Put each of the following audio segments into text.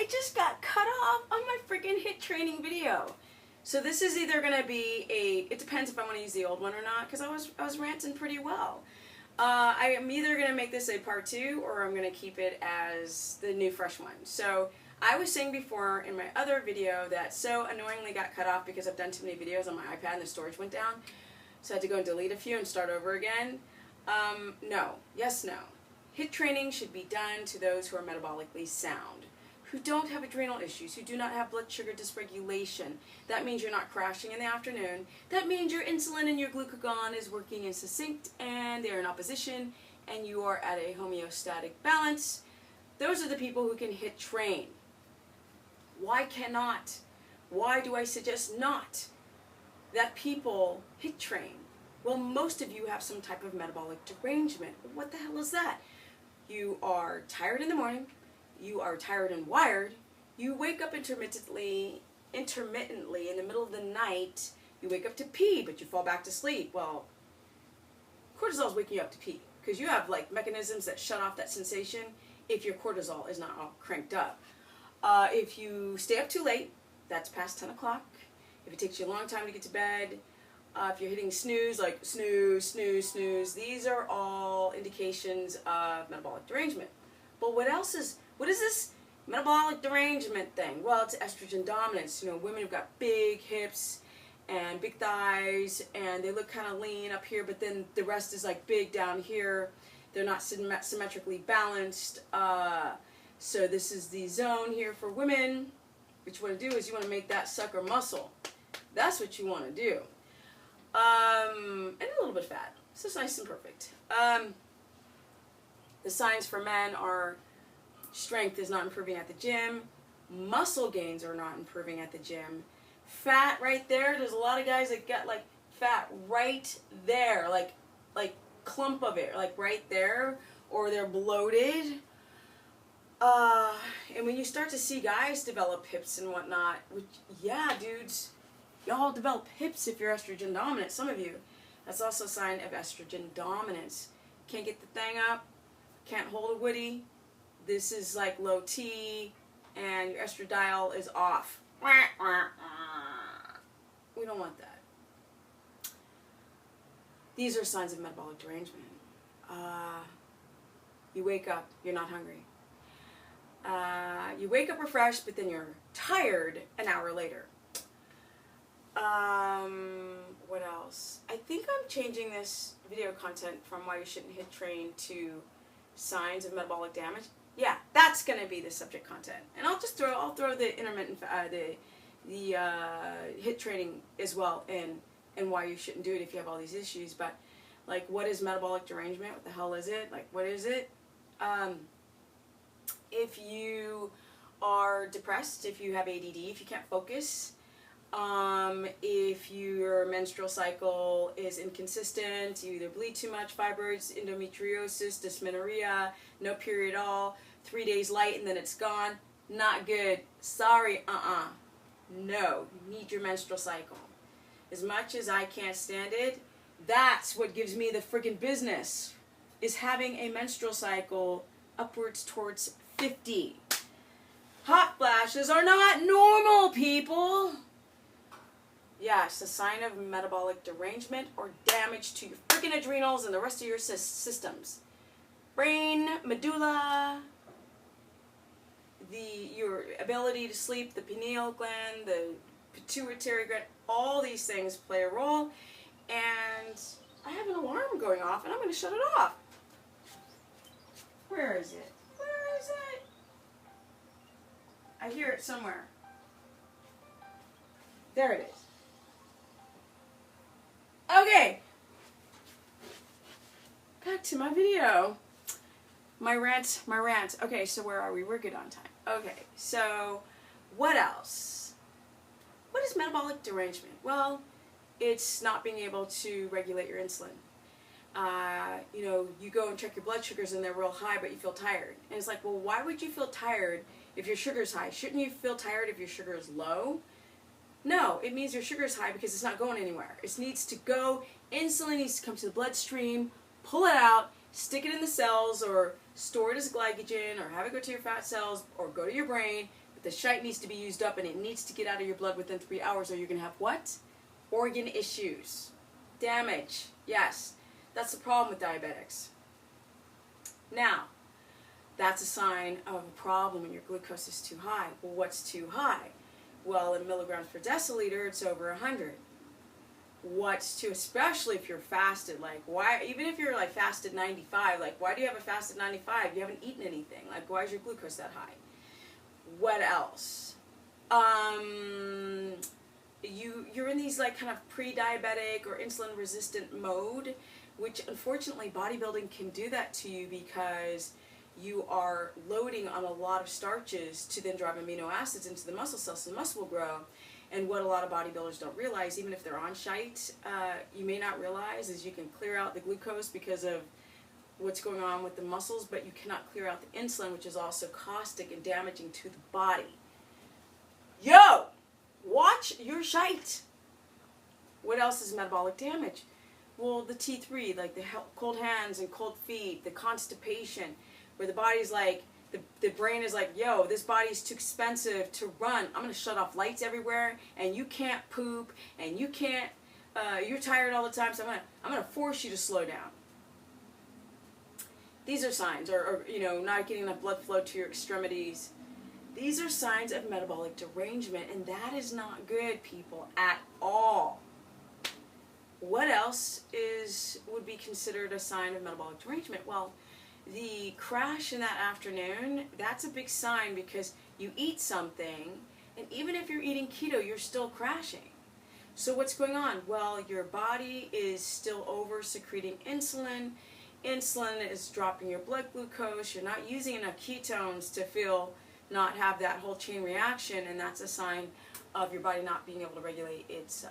I just got cut off on my freaking HIIT training video. So this is either going to be it depends if I want to use the old one or not, because I was ranting pretty well. I am either going to make this a part 2 or I'm going to keep it as the new fresh one. So I was saying before in my other video that so annoyingly got cut off because I've done too many videos on my iPad and the storage went down. So I had to go and delete a few and start over again. No. Yes, no. HIIT training should be done to those who are metabolically sound, who don't have adrenal issues, who do not have blood sugar dysregulation. That means you're not crashing in the afternoon. That means your insulin and your glucagon is working in sync and they're in opposition and you are at a homeostatic balance. Those are the people who can HIIT train. Why cannot? Why do I suggest not that people HIIT train? Well, most of you have some type of metabolic derangement. What the hell is that? You are tired in the morning. You are tired and wired. You wake up intermittently in the middle of the night. You wake up to pee, but you fall back to sleep. Well, cortisol is waking you up to pee because you have like mechanisms that shut off that sensation if your cortisol is not all cranked up. If you stay up too late, that's past 10 o'clock. If it takes you a long time to get to bed, if you're hitting snooze, like snooze, snooze, snooze, these are all indications of metabolic derangement. But what is this metabolic derangement thing? Well, it's estrogen dominance. You know, women have got big hips and big thighs, and they look kind of lean up here, but then the rest is like big down here. They're not symmetrically balanced. So this is the zone here for women. What you want to do is you want to make that sucker muscle. That's what you want to do. And a little bit of fat. So it's nice and perfect. The signs for men are strength is not improving at the gym. Muscle gains are not improving at the gym. Fat right there. There's a lot of guys that get like fat right there. Like clump of it. Like right there. Or they're bloated. And when you start to see guys develop hips and whatnot, which, yeah, dudes, y'all develop hips if you're estrogen dominant, some of you. That's also a sign of estrogen dominance. Can't get the thing up, can't hold a woody. This is like low T, and your estradiol is off. We don't want that. These are signs of metabolic derangement. You wake up, you're not hungry. You wake up refreshed, but then you're tired an hour later. What else? I think I'm changing this video content from why you shouldn't HIIT train to signs of metabolic damage. Yeah, that's going to be the subject content. And I'll throw the intermittent, the HIIT training as well in, and why you shouldn't do it if you have all these issues. But, like, what is metabolic derangement? What the hell is it? Like, what is it? If you are depressed, if you have ADD, if you can't focus, if your menstrual cycle is inconsistent, you either bleed too much, fibroids, endometriosis, dysmenorrhea, no period at all, 3 days light and then it's gone, not good. Sorry, no, you need your menstrual cycle. As much as I can't stand it, that's what gives me the friggin' business, is having a menstrual cycle upwards towards 50. Hot flashes are not normal, people. Yes, a sign of metabolic derangement or damage to your freaking adrenals and the rest of your systems. Brain, medulla, your ability to sleep, the pineal gland, the pituitary gland, all these things play a role. And I have an alarm going off and I'm going to shut it off. Where is it? Where is it? I hear it somewhere. There it is. Okay. Back to my video. My rant. Okay, so where are we? We're good on time. Okay, so what else? What is metabolic derangement? Well, it's not being able to regulate your insulin. You know, you go and check your blood sugars and they're real high, but you feel tired. And it's like, well, why would you feel tired if your sugar's high? Shouldn't you feel tired if your sugar is low? No, it means your sugar's high because it's not going anywhere. It needs to go, insulin needs to come to the bloodstream, pull it out, stick it in the cells, or store it as glycogen, or have it go to your fat cells, or go to your brain. But the shite needs to be used up and it needs to get out of your blood within 3 hours, or you're going to have what? Organ issues. Damage. Yes. That's the problem with diabetics. Now, that's a sign of a problem when your glucose is too high. Well, what's too high? Well, in milligrams per deciliter, it's over 100. What's too, especially if you're fasted, like why, even if you're like fasted 95, like why do you have a fasted 95? You haven't eaten anything. Like why is your glucose that high? What else? You're in these like kind of pre-diabetic or insulin resistant mode, which unfortunately bodybuilding can do that to you because you are loading on a lot of starches to then drive amino acids into the muscle cells so the muscle will grow. And what a lot of bodybuilders don't realize, even if they're on shite, you may not realize is you can clear out the glucose because of what's going on with the muscles, but you cannot clear out the insulin, which is also caustic and damaging to the body. Yo! Watch your shite! What else is metabolic damage? Well, the T3, like the cold hands and cold feet, the constipation, where the body's like, the brain is like, yo, this body's too expensive to run. I'm going to shut off lights everywhere, and you can't poop, and you can't, you're tired all the time, so I'm going to force you to slow down. These are signs, or you know, not getting enough blood flow to your extremities. These are signs of metabolic derangement, and that is not good, people, at all. What else would be considered a sign of metabolic derangement? Well, the crash in that afternoon, that's a big sign because you eat something, and even if you're eating keto, you're still crashing. So what's going on? Well, your body is still over-secreting insulin. Insulin is dropping your blood glucose. You're not using enough ketones to not have that whole chain reaction, and that's a sign of your body not being able to regulate its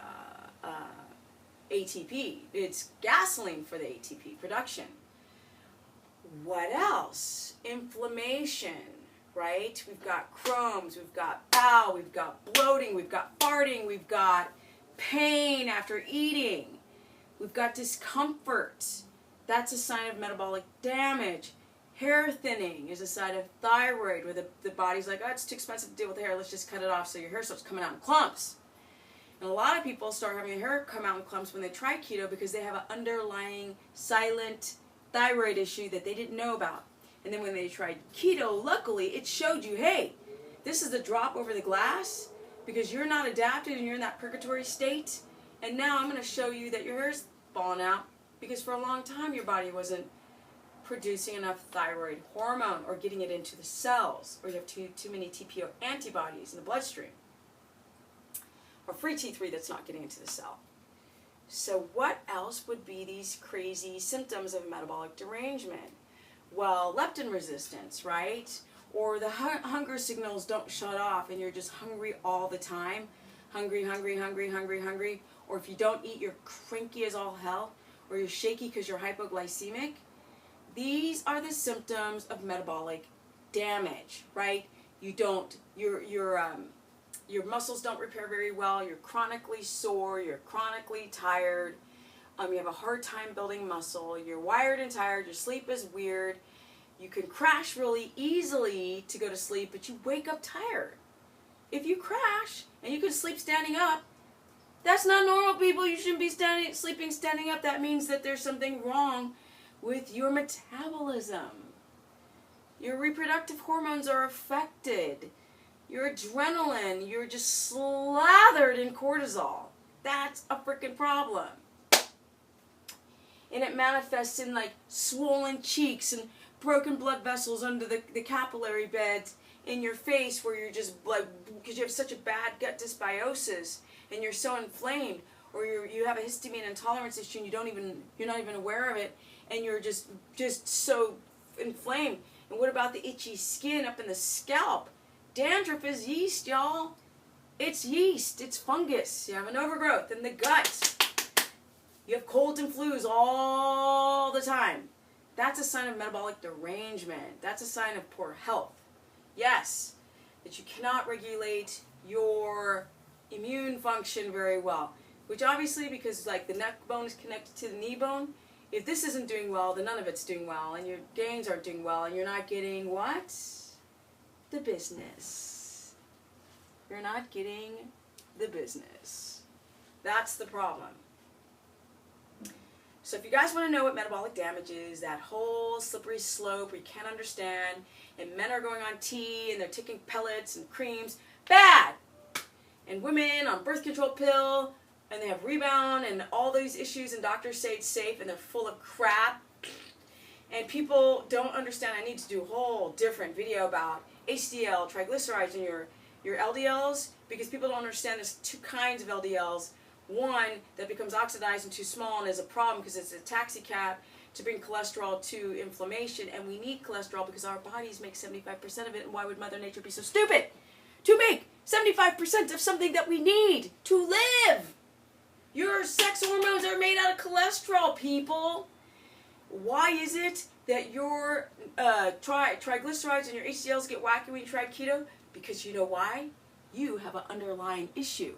ATP. It's gasoline for the ATP production. What else? Inflammation, right? We've got Crohn's, we've got bowel, we've got bloating, we've got farting, we've got pain after eating, we've got discomfort. That's a sign of metabolic damage. Hair thinning is a sign of thyroid, where the body's like, oh, it's too expensive to deal with hair, let's just cut it off, so your hair starts coming out in clumps. And a lot of people start having their hair come out in clumps when they try keto because they have an underlying silent thyroid issue that they didn't know about. And then when they tried keto, luckily it showed you, hey, this is a drop over the glass because you're not adapted and you're in that purgatory state. And now I'm going to show you that your hair's falling out because for a long time your body wasn't producing enough thyroid hormone or getting it into the cells, or you have too many TPO antibodies in the bloodstream, or free T3 that's not getting into the cell. So what else would be these crazy symptoms of metabolic derangement? Well, leptin resistance, right? Or the hunger signals don't shut off and you're just hungry all the time. Hungry, hungry, hungry, hungry, hungry. Or if you don't eat, you're cranky as all hell. Or you're shaky because you're hypoglycemic. These are the symptoms of metabolic damage, right? Your muscles don't repair very well, you're chronically sore, you're chronically tired, you have a hard time building muscle, you're wired and tired, your sleep is weird, you can crash really easily to go to sleep, but you wake up tired. If you crash and you can sleep standing up, that's not normal, people. You shouldn't be sleeping standing up. That means that there's something wrong with your metabolism. Your reproductive hormones are affected. Your adrenaline, you're just slathered in cortisol. That's a freaking problem. And it manifests in like swollen cheeks and broken blood vessels under the capillary beds in your face, where you're just like, because you have such a bad gut dysbiosis and you're so inflamed, or you have a histamine intolerance issue and you're not even aware of it, and you're just so inflamed. And what about the itchy skin up in the scalp? Dandruff is yeast, y'all. It's yeast. It's fungus. You have an overgrowth in the gut. You have colds and flus all the time. That's a sign of metabolic derangement. That's a sign of poor health. Yes, that you cannot regulate your immune function very well. Which obviously, because like the neck bone is connected to the knee bone, if this isn't doing well, then none of it's doing well, and your gains aren't doing well, and you're not getting what? The business. You're not getting the business. That's the problem. So if you guys want to know what metabolic damage is, that whole slippery slope we can't understand, and men are going on tea and they're taking pellets and creams, bad! And women on birth control pill, and they have rebound and all these issues, and doctors say it's safe, and they're full of crap. And people don't understand. I need to do a whole different video about HDL, triglycerides, and your LDLs, because people don't understand there's two kinds of LDLs. One that becomes oxidized and too small and is a problem because it's a taxi cab to bring cholesterol to inflammation, and we need cholesterol because our bodies make 75% of it, and why would Mother Nature be so stupid to make 75% of something that we need to live? Your sex hormones are made out of cholesterol, people. Why is it that your triglycerides and your HDLs get wacky when you try keto? Because you know why? You have an underlying issue.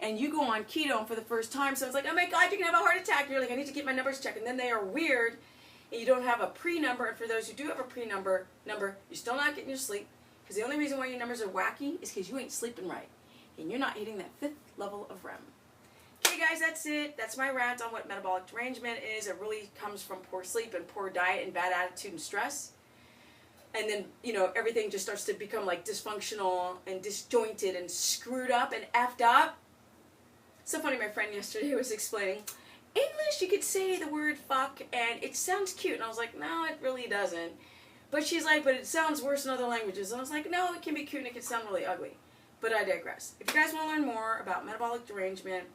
And you go on keto, and for the first time, someone's like, oh my God, you're going to have a heart attack. And you're like, I need to get my numbers checked. And then they are weird, and you don't have a pre-number. And for those who do have a pre-number, you're still not getting your sleep. Because the only reason why your numbers are wacky is because you ain't sleeping right. And you're not hitting that 5th level of REM. Okay, guys, that's it. That's my rant on what metabolic derangement is. It really comes from poor sleep and poor diet and bad attitude and stress. And then, everything just starts to become like dysfunctional and disjointed and screwed up and effed up. So funny, my friend yesterday was explaining, English, you could say the word fuck and it sounds cute. And I was like, no, it really doesn't. But she's like, but it sounds worse in other languages. And I was like, no, it can be cute and it can sound really ugly. But I digress. If you guys want to learn more about metabolic derangement,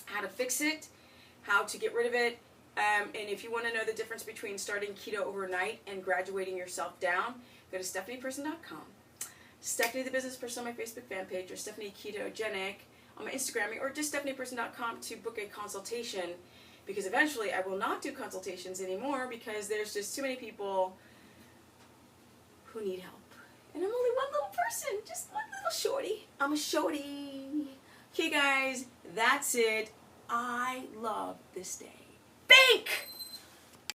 how to fix it, how to get rid of it, and if you want to know the difference between starting keto overnight and graduating yourself down, go to stephanieperson.com. Stephanie the Business Person on my Facebook fan page, or Stephanie Ketogenic on my Instagram, or just stephanieperson.com to book a consultation, because eventually I will not do consultations anymore because there's just too many people who need help. And I'm only one little person, just one little shorty. I'm a shorty. Okay, guys, that's it. I love this day. Bake!